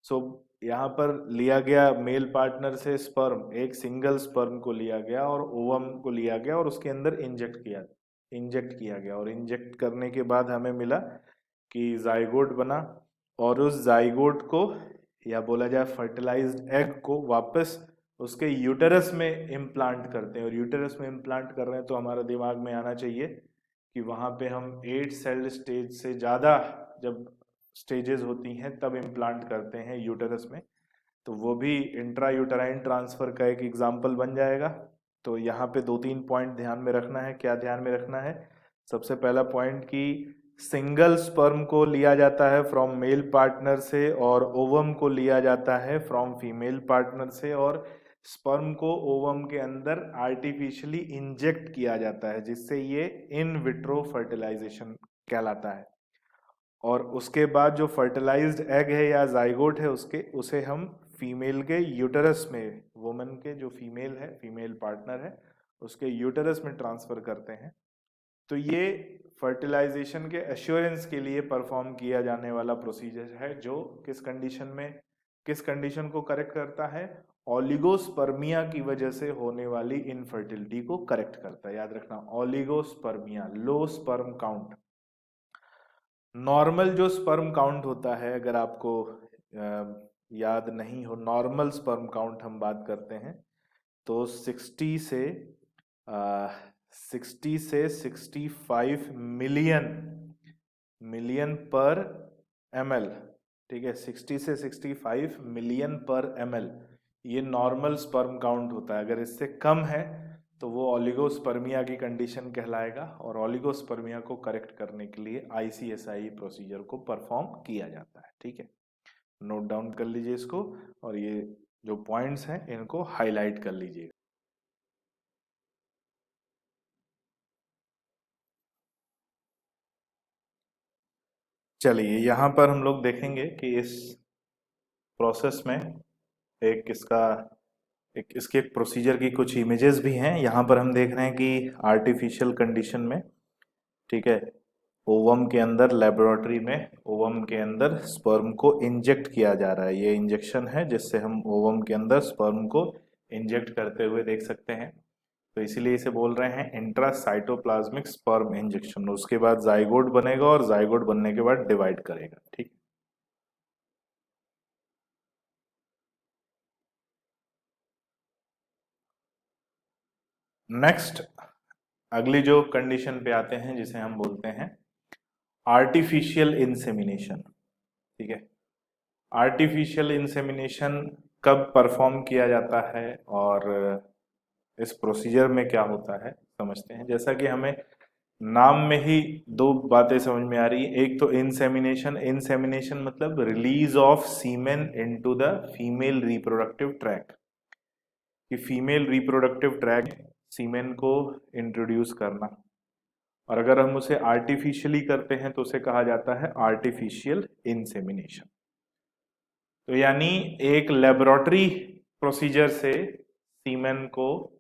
सो यहाँ पर लिया गया मेल पार्टनर से स्पर्म, एक सिंगल स्पर्म को लिया गया और ओवम को लिया गया और उसके अंदर इंजेक्ट किया गया, और इंजेक्ट करने के बाद हमें मिला कि जाइगोट बना, और उस जाइगोट को या बोला जाए फर्टिलाइज्ड एग को वापस उसके यूटेरस में इम्प्लांट करते हैं। और यूटेरस में इम्प्लांट कर रहे हैं तो हमारे दिमाग में आना चाहिए कि वहाँ पे हम 8 सेल स्टेज से ज़्यादा जब स्टेजेस होती हैं तब इम्प्लांट करते हैं यूटेरस में, तो वो भी इंट्रा यूटेराइन ट्रांसफर का एक एग्जाम्पल बन जाएगा। तो यहाँ पे 2-3 पॉइंट ध्यान में रखना है। क्या ध्यान में रखना है? सबसे पहला पॉइंट कि सिंगल स्पर्म को लिया जाता है फ्रॉम मेल पार्टनर से और ओवम को लिया जाता है फ्रॉम फीमेल पार्टनर से, और स्पर्म को ओवम के अंदर आर्टिफिशियली इंजेक्ट किया जाता है, जिससे ये इन विट्रो फर्टिलाइजेशन कहलाता है। और उसके बाद जो फर्टिलाइज्ड एग है या जाइगोट है उसे हम फीमेल के यूटेरस में, वुमन के जो फीमेल है, फीमेल पार्टनर है, उसके यूटेरस में ट्रांसफर करते हैं। तो ये फर्टिलाइजेशन के एश्योरेंस के लिए परफॉर्म किया जाने वाला प्रोसीजर है, जो किस कंडीशन में, किस कंडीशन को करेक्ट करता है? ओलिगोस्पर्मिया की वजह से होने वाली इनफर्टिलिटी को करेक्ट करता है। याद रखना, oligospermia, low sperm count. Normal जो स्पर्म काउंट होता है, अगर आपको याद नहीं हो, नॉर्मल स्पर्म काउंट हम बात करते हैं तो 60 से 65 मिलियन पर ml, ठीक है, 60 से 65 मिलियन पर ml ये नॉर्मल स्पर्म काउंट होता है। अगर इससे कम है तो वो ओलिगोस्पर्मिया की कंडीशन कहलाएगा, और ओलिगोस्पर्मिया को करेक्ट करने के लिए ICSI प्रोसीजर को परफॉर्म किया जाता है। ठीक है, नोट डाउन कर लीजिए इसको, और ये जो पॉइंट्स हैं इनको हाईलाइट कर लीजिए। चलिए, यहाँ पर हम लोग देखेंगे कि इस प्रोसेस में एक इसके प्रोसीजर की कुछ इमेजेस भी हैं। यहाँ पर हम देख रहे हैं कि आर्टिफिशियल कंडीशन में, ठीक है, ओवम के अंदर, लेबोरेटरी में ओवम के अंदर स्पर्म को इंजेक्ट किया जा रहा है। ये इंजेक्शन है जिससे हम ओवम के अंदर स्पर्म को इंजेक्ट करते हुए देख सकते हैं, तो इसीलिए इसे बोल रहे हैं इंट्रासाइटोप्लाज्मिक स्पर्म इंजेक्शन। उसके बाद जाइगोट बनेगा और जाइगोट बनने के बाद डिवाइड करेगा। ठीक, नेक्स्ट अगली जो कंडीशन पे आते हैं जिसे हम बोलते हैं आर्टिफिशियल इंसेमिनेशन। ठीक है, आर्टिफिशियल इंसेमिनेशन कब परफॉर्म किया जाता है और इस प्रोसीजर में क्या होता है समझते हैं। जैसा कि हमें नाम में ही दो बातें समझ में आ रही है। एक तो इंसेमिनेशन, इंसेमिनेशन मतलब release of semen into the female reproductive tract, कि फीमेल रिप्रोडक्टिव ट्रैक सीमेन को इंट्रोड्यूस करना, और अगर हम उसे आर्टिफिशियली करते हैं तो उसे कहा जाता है आर्टिफिशियल इंसेमिनेशन। तो यानी एक लेबोरेटरी प्रोसीजर से सीमेन को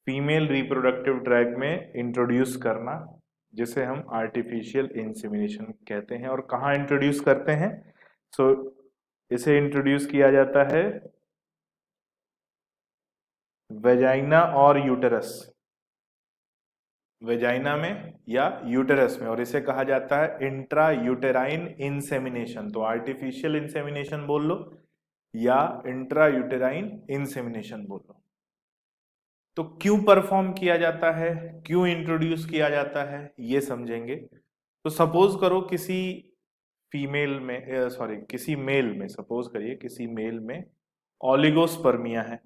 फीमेल रिप्रोडक्टिव ट्रैक में इंट्रोड्यूस करना, जिसे हम आर्टिफिशियल इंसेमिनेशन कहते हैं। और कहाँ इंट्रोड्यूस करते हैं? सो इसे इंट्रोड्यूस किया जाता है वेजाइना और यूटेरस, वेजाइना में या यूटेरस में, और इसे कहा जाता है इंट्रा यूटेराइन इंसेमिनेशन। तो आर्टिफिशियल इंसेमिनेशन बोल लो या इंट्रा यूटेराइन इंसेमिनेशन बोल लो। तो क्यों परफॉर्म किया जाता है, क्यों इंट्रोड्यूस किया जाता है, ये समझेंगे। तो सपोज करो किसी फीमेल में, सॉरी किसी मेल में, सपोज करिए किसी मेल में ओलिगोस्पर्मिया है,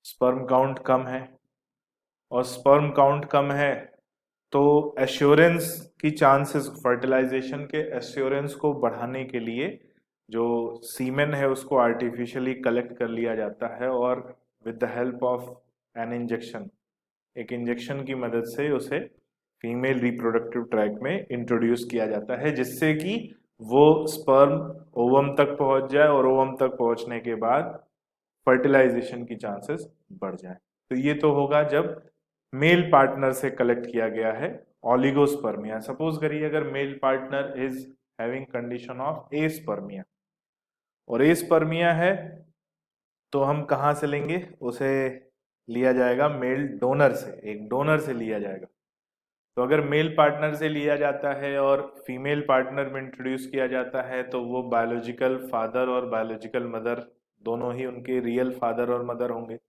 स्पर्म काउंट कम है, और स्पर्म काउंट कम है तो एश्योरेंस की चांसेस, फर्टिलाइजेशन के एश्योरेंस को बढ़ाने के लिए जो सीमेन है उसको आर्टिफिशियली कलेक्ट कर लिया जाता है, और with the help of an injection, एक इंजेक्शन की मदद से उसे फीमेल रिप्रोडक्टिव ट्रैक में इंट्रोड्यूस किया जाता है, जिससे कि वो स्पर्म ओवम तक पहुंच जाए और ओवम तक पहुंचने के बाद फर्टिलाइजेशन की चांसेस बढ़ जाए। तो ये तो होगा जब मेल पार्टनर से कलेक्ट किया गया है ओलिगोस्पर्मिया। सपोज करिए अगर male partner is having condition of aspermia, और एस्पर्मिया है तो हम कहाँ से लेंगे उसे? लिया जाएगा मेल डोनर से, एक डोनर से लिया जाएगा। तो अगर मेल पार्टनर से लिया जाता है और फीमेल पार्टनर में इंट्रोड्यूस किया जाता है तो वो बायोलॉजिकल फादर और बायोलॉजिकल मदर दोनों ही उनके रियल फादर और मदर होंगे।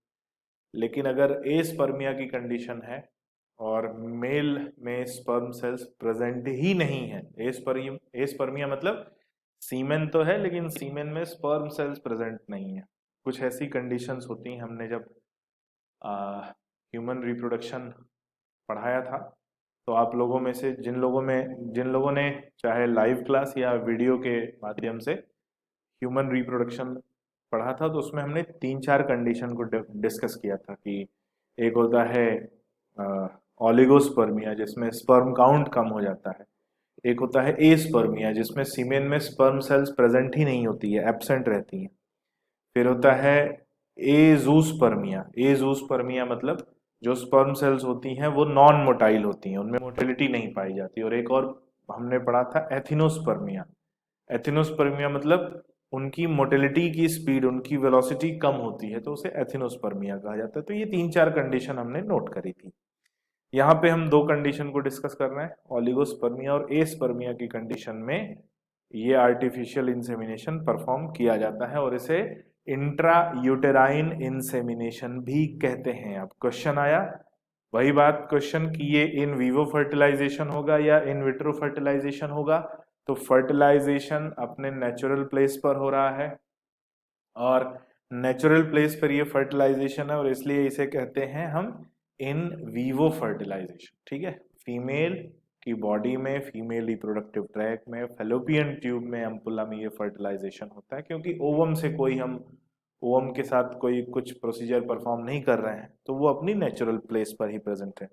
लेकिन अगर एस्पर्मिया की कंडीशन है और मेल में स्पर्म सेल्स प्रेजेंट ही नहीं है। एस्पर्मिया मतलब सीमेन तो है लेकिन सीमेन में स्पर्म सेल्स प्रेजेंट नहीं है। कुछ ऐसी कंडीशंस होती हैं, हमने जब ह्यूमन रिप्रोडक्शन पढ़ाया था तो आप लोगों में से जिन लोगों ने चाहे लाइव क्लास या वीडियो के माध्यम से ह्यूमन रिप्रोडक्शन पढ़ा था तो उसमें हमने 3-4 कंडीशन को डिस्कस किया था कि एक होता है ओलिगोस्पर्मिया जिसमें स्पर्म काउंट कम हो जाता है, एक होता है एस्पर्मिया जिसमें सीमेन में स्पर्म सेल्स प्रेजेंट ही नहीं होती है, एब्सेंट रहती हैं, फिर होता है एजूस्पर्मिया। एजूस्पर्मिया मतलब जो स्पर्म सेल्स होती हैं वो नॉन मोटाइल होती हैं, उनमें मोटिलिटी नहीं पाई जाती, और एक और हमने पढ़ा था एथिनोस्पर्मिया। एथिनोस्पर्मिया मतलब उनकी मोटिलिटी की स्पीड, उनकी वेलोसिटी कम होती है तो उसे एथिनोस्पर्मिया कहा जाता है। तो ये 3-4 कंडीशन हमने नोट करी थी। यहाँ पे हम 2 कंडीशन को डिस्कस कर रहे हैं, ओलिगोस्पर्मिया और एस्पर्मिया की कंडीशन में ये आर्टिफिशियल इंसेमिनेशन परफॉर्म किया जाता है और इसे इंट्रा यूटेराइन इंसेमिनेशन भी कहते हैं। अब क्वेश्चन आया, वही बात क्वेश्चन कि ये इन विवो फर्टिलाइजेशन होगा या इन विट्रो फर्टिलाइजेशन होगा। तो फर्टिलाइजेशन अपने नेचुरल प्लेस पर हो रहा है और नेचुरल प्लेस पर ये फर्टिलाइजेशन है और इसलिए इसे कहते हैं हम इन वीवो फर्टिलाइजेशन। ठीक है, फीमेल की बॉडी में, फीमेल रिप्रोडक्टिव ट्रैक्ट में, फेलोपियन ट्यूब में, अम्पुला में ये फर्टिलाइजेशन होता है, क्योंकि ओवम से कोई हम ओवम के साथ कोई कुछ प्रोसीजर परफॉर्म नहीं कर रहे हैं तो वो अपनी नेचुरल प्लेस पर ही प्रेजेंट है।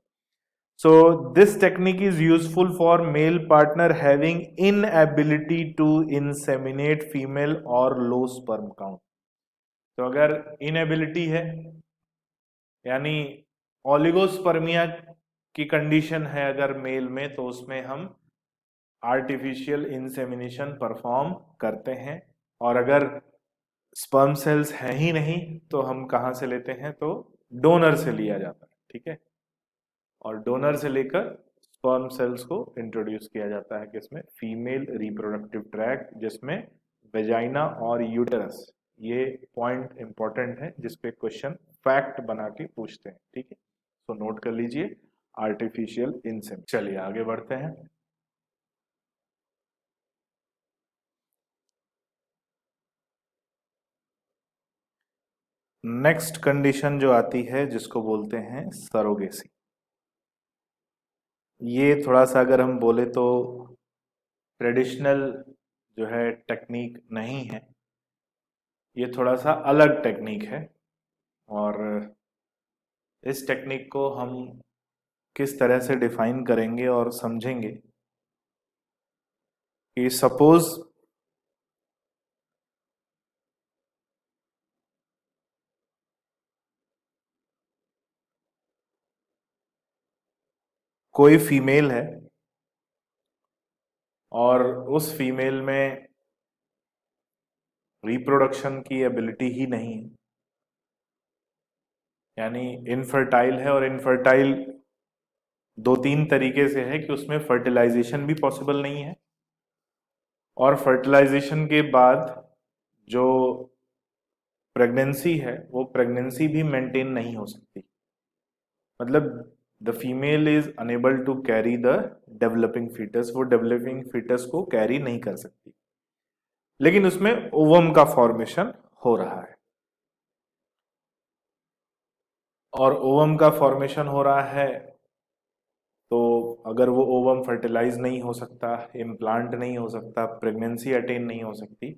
So this technique is useful for male partner having inability to inseminate female or low sperm count। तो अगर inability है यानी ओलिगोस्पर्मिया की कंडीशन है अगर मेल में, तो उसमें हम आर्टिफिशियल इंसेमिनेशन परफॉर्म करते हैं, और अगर स्पर्म सेल्स हैं ही नहीं तो हम कहाँ से लेते हैं, तो डोनर से लिया जाता है। ठीक है, और डोनर से लेकर स्पर्म सेल्स को इंट्रोड्यूस किया जाता है किसमें, फीमेल रिप्रोडक्टिव ट्रैक्ट, जिसमें वेजाइना और यूटेरस, ये पॉइंट इंपॉर्टेंट है जिसपे क्वेश्चन फैक्ट बना के पूछते हैं। ठीक है, तो नोट कर लीजिए आर्टिफिशियल इंसेमिनेशन। चलिए आगे बढ़ते हैं। नेक्स्ट कंडीशन जो आती है जिसको बोलते हैं सरोगेसी। ये थोड़ा सा अगर हम बोले तो ट्रेडिशनल जो है टेक्निक नहीं है, ये थोड़ा सा अलग टेक्निक है, और इस टेक्निक को हम किस तरह से डिफाइन करेंगे और समझेंगे कि सपोज कोई फीमेल है और उस फीमेल में रिप्रोडक्शन की एबिलिटी ही नहीं है, यानी इनफर्टाइल है, और इनफर्टाइल 2-3 तरीके से है कि उसमें फर्टिलाइजेशन भी पॉसिबल नहीं है, और फर्टिलाइजेशन के बाद जो प्रेगनेंसी है वो प्रेगनेंसी भी मेंटेन नहीं हो सकती, मतलब the female is unable to carry the developing foetus, वो डेवलपिंग फीटस को कैरी नहीं कर सकती, लेकिन उसमें ओवम का फॉर्मेशन हो रहा है, और ओवम का फॉर्मेशन हो रहा है तो अगर वो ओवम फर्टिलाइज नहीं हो सकता, इम्प्लांट नहीं हो सकता, प्रेगनेंसी अटेन नहीं हो सकती,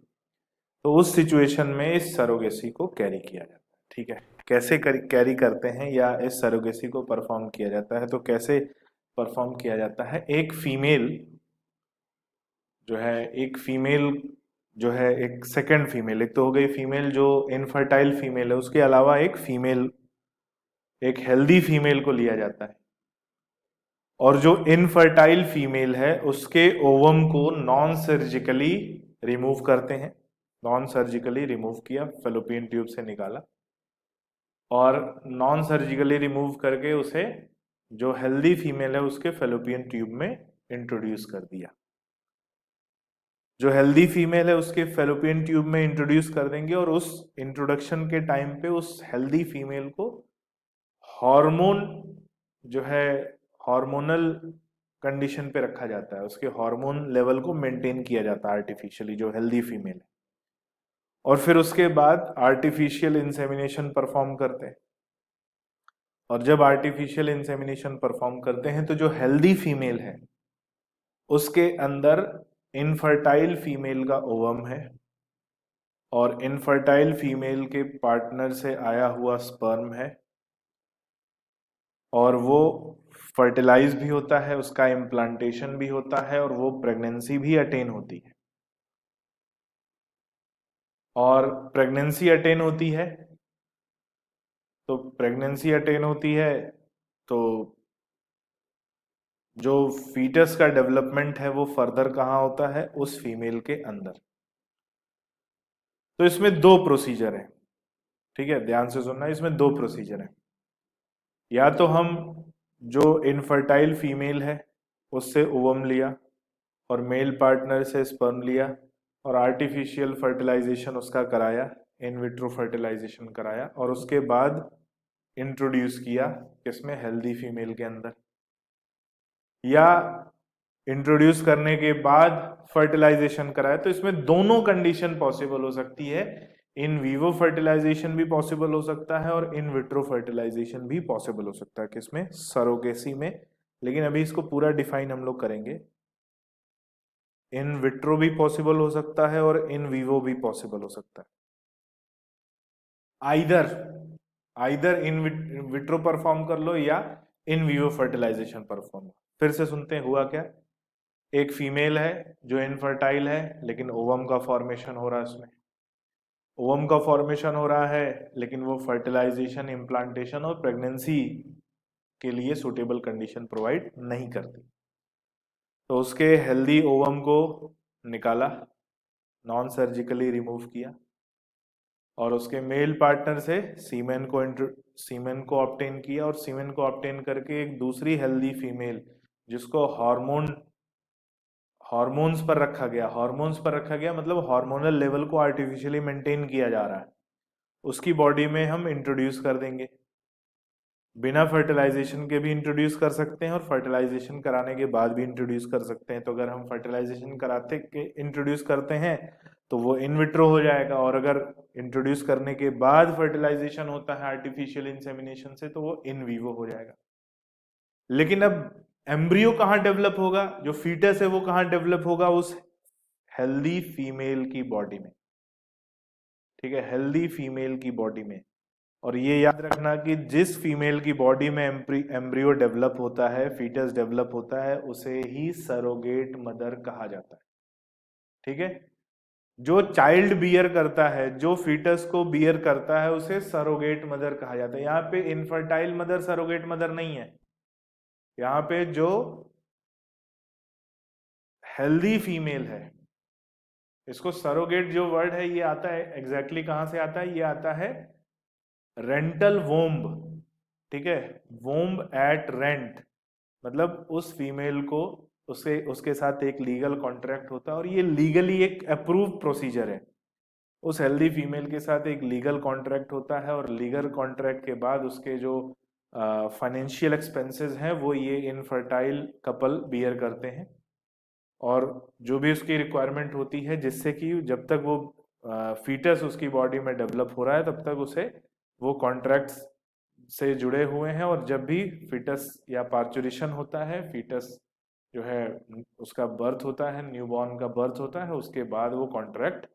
तो उस सिचुएशन में इस सरोगेसी को कैरी किया जाता है। ठीक है, कैसे कैरी करते हैं या इस सरोगेसी को परफॉर्म किया जाता है, तो कैसे परफॉर्म किया जाता है, एक फीमेल जो है एक सेकंड फीमेल, एक तो हो गई फीमेल जो इनफर्टाइल फीमेल है, उसके अलावा एक हेल्दी फीमेल को लिया जाता है, और जो इनफर्टाइल फीमेल है उसके ओवम को नॉन सर्जिकली रिमूव करते हैं, नॉन सर्जिकली रिमूव किया, फेलोपियन ट्यूब से निकाला, और नॉन सर्जिकली रिमूव करके उसे जो हेल्दी फीमेल है उसके फेलोपियन ट्यूब में इंट्रोड्यूस कर दिया। जो हेल्दी फीमेल है उसके फेलोपियन ट्यूब में इंट्रोड्यूस कर देंगे, और उस इंट्रोडक्शन के टाइम पे उस हेल्दी फीमेल को हार्मोन जो है हार्मोनल कंडीशन पे रखा जाता है, उसके हार्मोन लेवल को मेंटेन किया जाता है आर्टिफिशियली, जो हेल्दी फीमेल है। और फिर उसके बाद आर्टिफिशियल इंसेमिनेशन परफॉर्म करते हैं। और जब आर्टिफिशियल इंसेमिनेशन परफॉर्म करते हैं तो जो हेल्दी फीमेल है उसके अंदर इनफर्टाइल फीमेल का ओवम है, और इनफर्टाइल फीमेल के पार्टनर से आया हुआ स्पर्म है, और वो फर्टिलाइज भी होता है, उसका इम्प्लांटेशन भी होता है, और वो प्रेगनेंसी भी अटेन होती है। और प्रेगनेंसी अटेन होती है, तो प्रेगनेंसी अटेन होती है तो जो फीटस का डेवलपमेंट है वो फर्दर कहाँ होता है, उस फीमेल के अंदर। तो इसमें दो प्रोसीजर है, ठीक है, ध्यान से सुनना, इसमें दो प्रोसीजर है। या तो हम जो इनफर्टाइल फीमेल है उससे ओवम लिया और मेल पार्टनर से स्पर्म लिया और आर्टिफिशियल फर्टिलाइजेशन उसका कराया, इन विट्रो फर्टिलाइजेशन कराया, और उसके बाद इंट्रोड्यूस किया किसमें, हेल्दी फीमेल के अंदर। या इंट्रोड्यूस करने के बाद फर्टिलाइजेशन कराया। तो इसमें दोनों कंडीशन पॉसिबल हो सकती है, इन वीवो फर्टिलाइजेशन भी पॉसिबल हो सकता है और इन विट्रो फर्टिलाइजेशन भी पॉसिबल हो सकता है, किसमें, सरोगेसी में। लेकिन अभी इसको पूरा डिफाइन हम लोग करेंगे। इन विट्रो भी पॉसिबल हो सकता है और इन वीवो भी पॉसिबल हो सकता है। Either either in vitro perform कर लो या इन वीवो फर्टिलाइजेशन परफॉर्म। फिर से सुनते हैं हुआ क्या। एक फीमेल है जो इनफर्टाइल है, लेकिन ओवम का फॉर्मेशन हो रहा है उसमें। ओवम का फॉर्मेशन हो रहा है, लेकिन वो फर्टिलाइजेशन, इम्प्लांटेशन और प्रेगनेंसी के लिए सुटेबल कंडीशन प्रोवाइड नहीं करती। तो उसके हेल्दी ओवम को निकाला, नॉन सर्जिकली रिमूव किया, और उसके मेल पार्टनर से सीमेन को ऑब्टेन किया, और सीमेन को ऑब्टेन करके एक दूसरी हेल्दी फीमेल जिसको हार्मोन्स पर रखा गया, हार्मोन्स पर रखा गया मतलब हार्मोनल लेवल को आर्टिफिशियली मेंटेन किया जा रहा है, उसकी बॉडी में हम इंट्रोड्यूस कर देंगे। बिना फर्टिलाइजेशन के भी इंट्रोड्यूस कर सकते हैं और फर्टिलाइजेशन कराने के बाद भी इंट्रोड्यूस कर सकते हैं। तो अगर हम फर्टिलाइजेशन कराते के इंट्रोड्यूस करते हैं तो वो इन विट्रो हो जाएगा, और अगर इंट्रोड्यूस करने के बाद फर्टिलाइजेशन होता है आर्टिफिशियल इंसेमिनेशन से तो वो इन वीवो हो जाएगा। लेकिन अब एम्ब्रियो कहाँ डेवलप होगा, जो फीटस है वो कहाँ डेवलप होगा, उस हेल्दी फीमेल की बॉडी में। ठीक है, हेल्दी फीमेल की बॉडी में। और ये याद रखना कि जिस फीमेल की बॉडी में एम्ब्रियो डेवलप होता है, फीटस डेवलप होता है, उसे ही सरोगेट मदर कहा जाता है। ठीक है, जो चाइल्ड बियर करता है, जो फीटस को बियर करता है, उसे सरोगेट मदर कहा जाता है। यहाँ पे इनफर्टाइल मदर सरोगेट मदर नहीं है, यहाँ पे जो हेल्दी फीमेल है, इसको सरोगेट जो वर्ड है ये आता है एग्जैक्टली कहां से आता है, ये आता है रेंटल वोम्ब। ठीक है, वोम्ब एट रेंट, मतलब उस फीमेल को उसके उसके साथ एक लीगल कॉन्ट्रैक्ट होता है, और ये लीगली एक अप्रूव प्रोसीजर है। उस हेल्दी फीमेल के साथ एक लीगल कॉन्ट्रैक्ट होता है, और लीगल कॉन्ट्रैक्ट के बाद उसके जो फाइनेंशियल एक्सपेंसेस हैं वो ये इनफर्टाइल कपल बियर करते हैं। और जो भी उसकी रिक्वायरमेंट होती है, जिससे कि जब तक वो फीटस उसकी बॉडी में डेवलप हो रहा है तब तक उसे वो कॉन्ट्रैक्ट्स से जुड़े हुए हैं, और जब भी फीटस या पार्चुरेशन होता है, फीटस जो है उसका बर्थ होता है, न्यूबॉर्न का बर्थ होता है, उसके बाद वो कॉन्ट्रैक्ट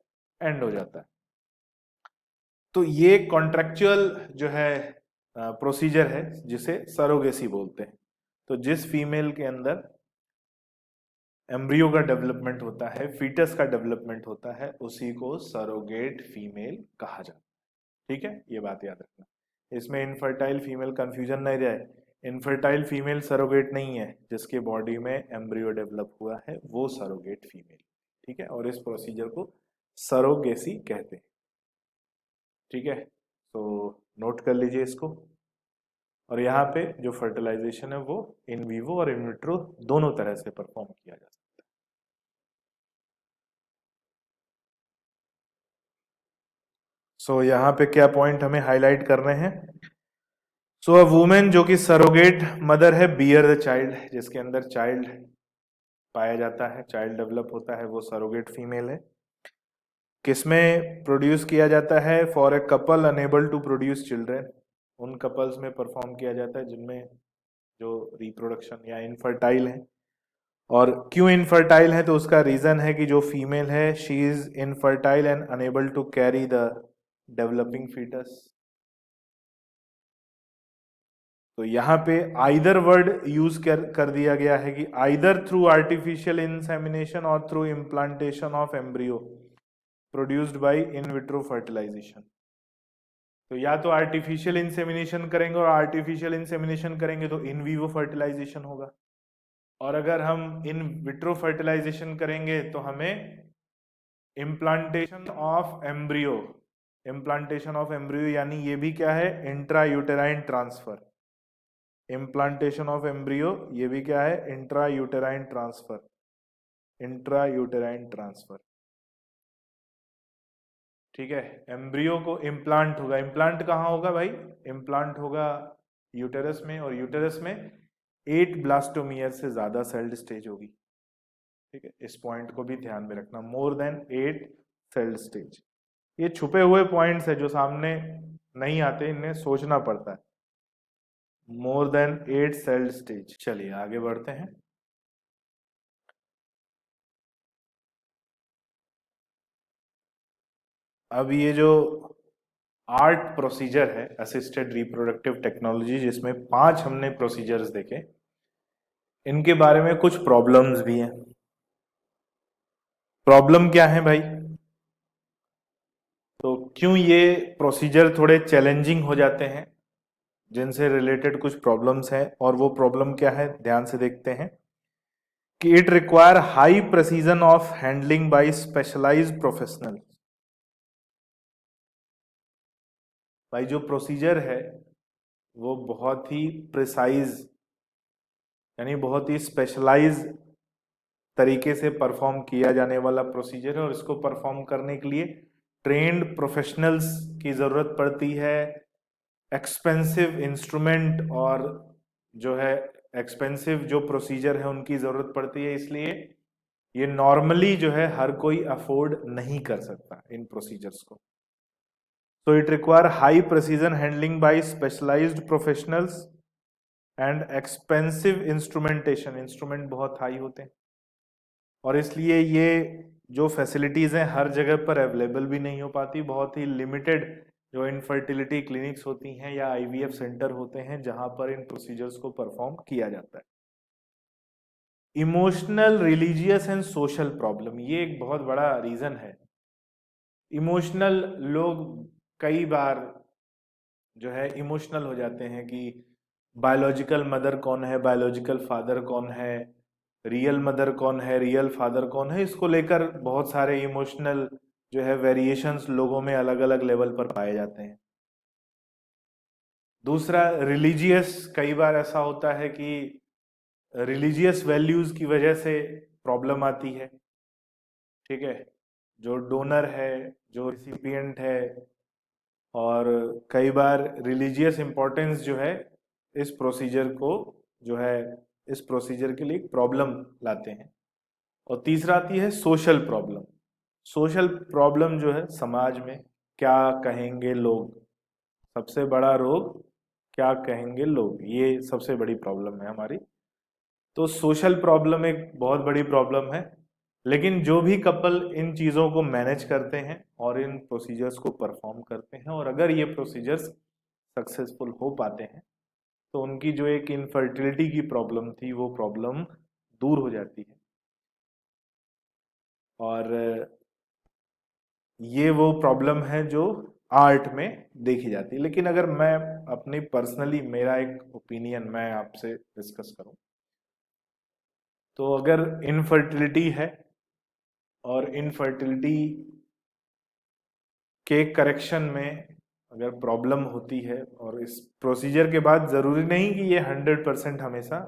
एंड हो जाता है। तो ये कॉन्ट्रेक्चुअल जो है प्रोसीजर है जिसे सरोगेसी बोलते हैं। तो जिस फीमेल के अंदर एम्ब्रियो का डेवलपमेंट होता है, फीटस का डेवलपमेंट होता है, उसी को सरोगेट फीमेल कहा जाता है। ठीक है, ये बात याद रखना, इसमें इनफर्टाइल फीमेल कंफ्यूजन नहीं रहे। इनफर्टाइल फीमेल सरोगेट नहीं है, जिसके बॉडी में एम्ब्रियो डेवलप हुआ है वो सरोगेट फीमेल। ठीक है, और इस प्रोसीजर को सरोगेसी कहते हैं। ठीक है, तो नोट कर लीजिए इसको। और यहाँ पे जो फर्टिलाइजेशन है वो इन वीवो और इन विट्रो दोनों तरह से परफॉर्म किया जा सकता है। सो यहाँ पे क्या पॉइंट हमें हाईलाइट करने हैं। सो अ वुमेन जो कि सरोगेट मदर है, बियर द चाइल्ड, जिसके अंदर चाइल्ड पाया जाता है, चाइल्ड डेवलप होता है, वो सरोगेट फीमेल है। किसमें प्रोड्यूस किया जाता है? For a couple unable to produce children, उन कपल्स में परफॉर्म किया जाता है जिनमें जो रिप्रोडक्शन या इनफर्टाइल है। और क्यों इनफर्टाइल है? तो उसका रीजन है कि जो फीमेल है she is infertile and unable to carry the developing foetus. तो यहाँ पे आइदर वर्ड यूज कर दिया गया है कि आइदर थ्रू आर्टिफिशियल इंसेमिनेशन और through implantation of embryo produced by in vitro fertilisation. तो या तो आर्टिफिशियल इंसेमिनेशन करेंगे, और आर्टिफिशियल इंसेमिनेशन करेंगे तो इन वीवो फर्टिलाइजेशन होगा, और अगर हम इन विट्रो फर्टिलाइजेशन करेंगे तो हमें implantation of embryo, implantation of embryo यानी ये भी क्या है? Intra uterine transfer. Implantation of embryo ये भी क्या है? Intra uterine transfer, intra uterine transfer. ठीक है, एम्ब्रियो को इम्प्लांट होगा। इम्प्लांट कहाँ होगा भाई? इम्प्लांट होगा यूटेरस में, और यूटेरस में 8 ब्लास्टोमियर से ज्यादा सेल्ड स्टेज होगी। ठीक है, इस पॉइंट को भी ध्यान में रखना, मोर देन 8 सेल्ड स्टेज। ये छुपे हुए पॉइंट्स है जो सामने नहीं आते, इन्हें सोचना पड़ता है। मोर देन 8 सेल्ड स्टेज। चलिए आगे बढ़ते हैं। अब ये जो आर्ट प्रोसीजर है असिस्टेड रिप्रोडक्टिव टेक्नोलॉजी, जिसमें 5 हमने प्रोसीजर्स देखे, इनके बारे में कुछ प्रॉब्लम्स भी हैं। प्रॉब्लम क्या है भाई? तो क्यों ये प्रोसीजर थोड़े चैलेंजिंग हो जाते हैं, जिनसे रिलेटेड कुछ प्रॉब्लम्स हैं, और वो प्रॉब्लम क्या है ध्यान से देखते हैं। कि it require high precision of handling by specialised professional. भाई जो प्रोसीजर है वो बहुत ही प्रिसाइज, यानी बहुत ही स्पेशलाइज तरीके से परफॉर्म किया जाने वाला प्रोसीजर है, और इसको परफॉर्म करने के लिए ट्रेन्ड प्रोफेशनल्स की जरूरत पड़ती है, एक्सपेंसिव इंस्ट्रूमेंट और जो है एक्सपेंसिव जो प्रोसीजर है उनकी जरूरत पड़ती है। इसलिए ये नॉर्मली जो है हर कोई अफोर्ड नहीं कर सकता इन प्रोसीजर्स को। So it require high precision handling by specialized professionals and expensive instrumentation, instrument बहुत हाई होते हैं, और इसलिए ये जो फैसिलिटीज हैं हर जगह पर अवेलेबल भी नहीं हो पाती। बहुत ही लिमिटेड जो इनफर्टिलिटी क्लिनिक्स होती हैं या आईवीएफ सेंटर होते हैं जहां पर इन प्रोसीजर्स को परफॉर्म किया जाता है। Emotional, religious and social problem, ये एक बहुत बड़ा रीजन है। इमोशनल, लोग कई बार जो है इमोशनल हो जाते हैं कि बायोलॉजिकल मदर कौन है, बायोलॉजिकल फादर कौन है, रियल मदर कौन है, रियल फादर कौन है। इसको लेकर बहुत सारे इमोशनल जो है वेरिएशंस लोगों में अलग अलग लेवल पर पाए जाते हैं। दूसरा रिलीजियस, कई बार ऐसा होता है कि रिलीजियस वैल्यूज की वजह से प्रॉब्लम आती है। ठीक है, जो डोनर है, जो रिसिपिएंट है, और कई बार रिलीजियस इंपॉर्टेंस जो है इस प्रोसीजर को जो है इस प्रोसीजर के लिए एक प्रॉब्लम लाते हैं। और तीसरा आती है सोशल प्रॉब्लम। सोशल प्रॉब्लम जो है समाज में क्या कहेंगे लोग, सबसे बड़ा रोग क्या कहेंगे लोग, ये सबसे बड़ी प्रॉब्लम है हमारी। तो सोशल प्रॉब्लम एक बहुत बड़ी प्रॉब्लम है, लेकिन जो भी कपल इन चीज़ों को मैनेज करते हैं और इन प्रोसीजर्स को परफॉर्म करते हैं, और अगर ये प्रोसीजर्स सक्सेसफुल हो पाते हैं, तो उनकी जो एक इनफर्टिलिटी की प्रॉब्लम थी वो प्रॉब्लम दूर हो जाती है। और ये वो प्रॉब्लम है जो आर्ट में देखी जाती है। लेकिन अगर मैं अपनी पर्सनली, मेरा एक ओपिनियन मैं आपसे डिस्कस करूं, तो अगर इनफर्टिलिटी है और इनफर्टिलिटी के करेक्शन में अगर प्रॉब्लम होती है, और इस प्रोसीजर के बाद जरूरी नहीं कि ये 100% हमेशा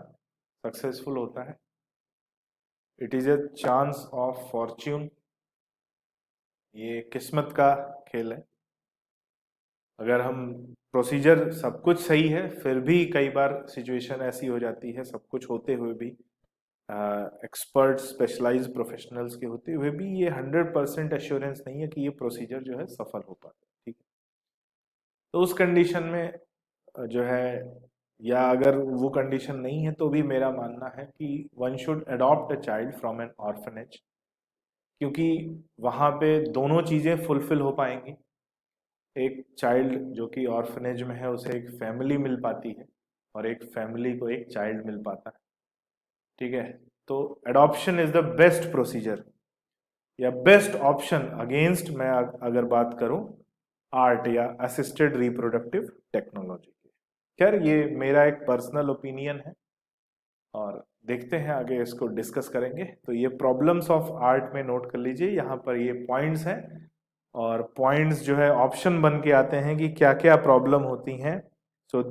सक्सेसफुल होता है, it is a chance of Fortune, ये किस्मत का खेल है। अगर हम प्रोसीजर सब कुछ सही है, फिर भी कई बार सिचुएशन ऐसी हो जाती है, सब कुछ होते हुए भी, एक्सपर्ट स्पेशलाइज्ड प्रोफेशनल्स के होते हुए भी, ये 100% एश्योरेंस नहीं है कि ये प्रोसीजर जो है सफल हो पाता है। ठीक है, तो उस कंडीशन में जो है, या अगर वो कंडीशन नहीं है, तो भी मेरा मानना है कि one should adopt a child from N orphanage, क्योंकि वहाँ पे दोनों चीज़ें फुलफिल हो पाएंगी। एक चाइल्ड जो कि ऑर्फनेज में है, उसे एक फैमिली मिल पाती है, और एक फैमिली को एक चाइल्ड मिल पाता है। ठीक है, तो adoption is the best procedure या बेस्ट ऑप्शन अगेंस्ट, मैं अगर बात करूं आर्ट या असिस्टेड रिप्रोडक्टिव टेक्नोलॉजी की। खैर, ये मेरा एक पर्सनल ओपिनियन है, और देखते हैं आगे इसको डिस्कस करेंगे। तो ये प्रॉब्लम्स ऑफ आर्ट में नोट कर लीजिए, यहाँ पर ये पॉइंट्स हैं, और पॉइंट्स जो है ऑप्शन बन के आते हैं कि क्या क्या प्रॉब्लम होती हैं। So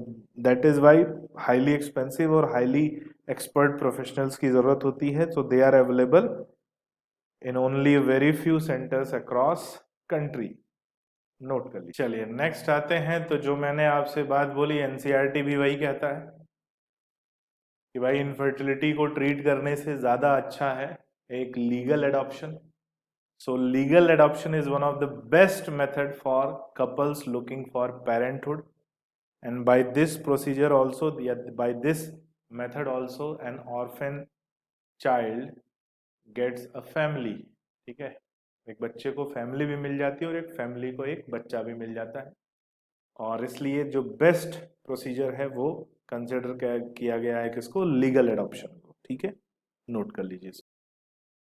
that is why highly expensive और हाईली एक्सपर्ट प्रोफेशनल्स की ज़रूरत होती है। So they are available in only very few centres across country. Note कर लीजिए। चलिए नेक्स्ट आते हैं। तो जो मैंने आपसे बात बोली, एनसीईआरटी भी वही कहता है कि भाई इनफर्टिलिटी को ट्रीट करने से ज़्यादा अच्छा है एक legal adoption. So legal adoption is one of the best method for couples looking for parenthood, and by this procedure also, by this method also, an orphan child gets a family। ठीक है, एक बच्चे को family भी मिल जाती है और एक फैमिली को एक बच्चा भी मिल जाता है, और इसलिए जो बेस्ट प्रोसीजर है वो कंसिडर किया गया है किसको, लीगल एडॉप्शन को। ठीक है, नोट कर लीजिए।